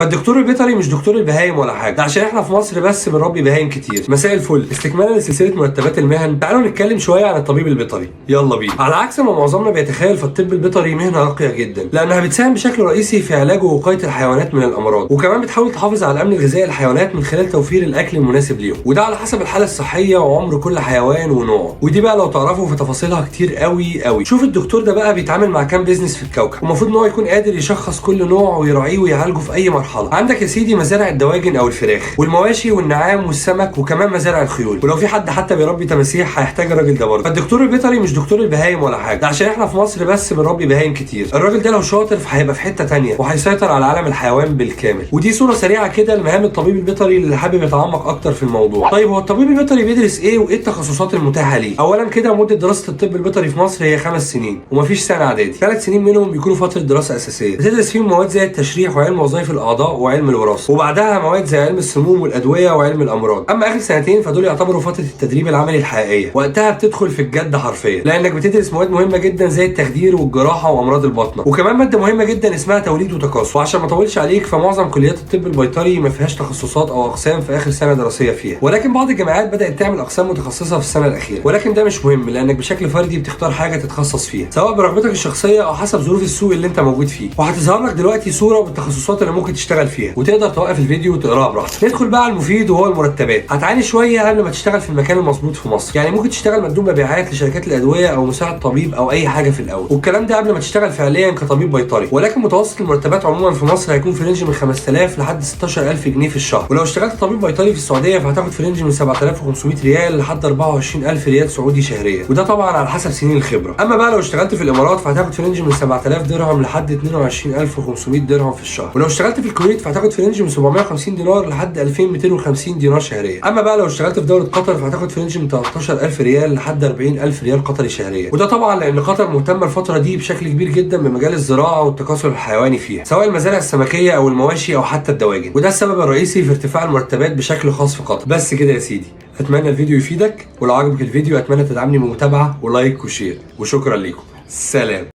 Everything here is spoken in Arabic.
الدكتور البيطري مش دكتور البهايم ولا حاجه، ده عشان احنا في مصر بس بنربي بهايم كتير. مساء الفل، استكمالا لسلسله مرتبات المهن، تعالوا نتكلم شويه عن الطبيب البيطري. يلا بينا. على عكس ما معظمنا بيتخيل، فالطب البيطري مهنه راقيه جدا، لانها بتساهم بشكل رئيسي في علاج ووقايه الحيوانات من الامراض، وكمان بتحاول تحافظ على الامن الغذائي للحيوانات من خلال توفير الاكل المناسب ليهم، وده على حسب الحاله الصحيه وعمر كل حيوان ونوعه. ودي بقى لو تعرفوا في تفاصيلها كتير قوي قوي. شوف الدكتور ده بقى بيتعامل مع كام بيزنس في الكوكب، ومفروض ان هو يكون قادر يشخص كل نوع ويراعيه ويعالجه في اي مرحله. عندك يا سيدي مزارع الدواجن او الفراخ والمواشي والنعام والسمك، وكمان مزارع الخيول، ولو في حد حتى بيربي تماسيح هيحتاج الراجل ده برضه. فالدكتور البيطري مش دكتور البهايم ولا حاجه، ده عشان احنا في مصر بس بنربي بهايم كتير. الراجل ده لو شاطر فهيبقى في حته تانية وهيسيطر على عالم الحيوان بالكامل. ودي صوره سريعه كده لمهام الطبيب البيطري اللي حابب يتعمق اكتر في الموضوع. طيب هو الطبيب البيطري بيدرس ايه وايه التخصصات المتاحه ليه؟ اولا كده مده دراسه الطب البيطري في مصر هي 5 سنين، ومفيش سنه اعدادي. 3 سنين منهم بيكونوا فتره دراسه اساسيه بتدرس فيهم مواد زي التشريح وعلم وظائف الاعضاء وعلم الوراثه، وبعدها مواد زي علم السموم والادويه وعلم الامراض. اما اخر سنتين فدول يعتبروا فتره التدريب العملي الحقيقيه، وقتها بتدخل في الجد حرفيا، لانك بتدرس مواد مهمه جدا زي التخدير والجراحه وامراض البطنه، وكمان ماده مهمه جدا اسمها توليد وتكاثر. وعشان ما اطولش عليك، فمعظم كليات الطب البيطري ما فيهاش تخصصات او اقسام في اخر سنه دراسيه فيها، ولكن بعض الجامعات بدات تعمل اقسام متخصصه في السنه الاخيره. ولكن ده مش مهم، لانك بشكل فردي بتختار حاجه تتخصص فيها سواء برغبتك الشخصيه او حسب ظروف السوق اللي انت موجود فيه. وهتظهر لك دلوقتي صوره بالتخصصات اللي ممكن تشتغل فيها، وتقدر توقف الفيديو وتقراها براحتك. ندخل بقى على المفيد وهو المرتبات. هتعاني شويه قبل ما تشتغل في المكان المظبوط في مصر، يعني ممكن تشتغل مندوب مبيعات لشركات الادويه او مساعد طبيب او اي حاجه في الاول، والكلام ده قبل ما تشتغل فعليا كطبيب بيطري. ولكن متوسط المرتبات عموما في مصر هيكون في رينج من 5000 لحد 16000 جنيه في الشهر، ولو اشتغلت طبيب بيطري في السعوديه فهتاخد في رينج من 7500 ريال لحد 24000 ريال سعودي شهريا، وده طبعا على حسب سنين الخبره. اما بقى لو اشتغلت في الامارات فهتاخد في رينج من 7000 درهم لحد 22500 درهم في الشهر، ولو اشتغلت في الكويت فهتاخد في رينج من 750 دينار لحد 2250 دينار شهريا. اما بقى لو اشتغلت في دوله قطر فهتاخد في رينج من 13000 ريال لحد 40000 ريال قطري شهريا، وده طبعا لان قطر مهتمه الفتره دي بشكل كبير جدا بمجال الزراعه والتكاثر الحيواني فيها، سواء المزارع السمكيه او المواشي او حتى الدواجن، وده السبب الرئيسي في ارتفاع المرتبات بشكل خاص في قطر. بس كده يا سيدي، اتمنى الفيديو يفيدك، ولو عجبك الفيديو اتمنى تدعمني بمتابعه ولايك وشير، وشكرا ليكم. سلام.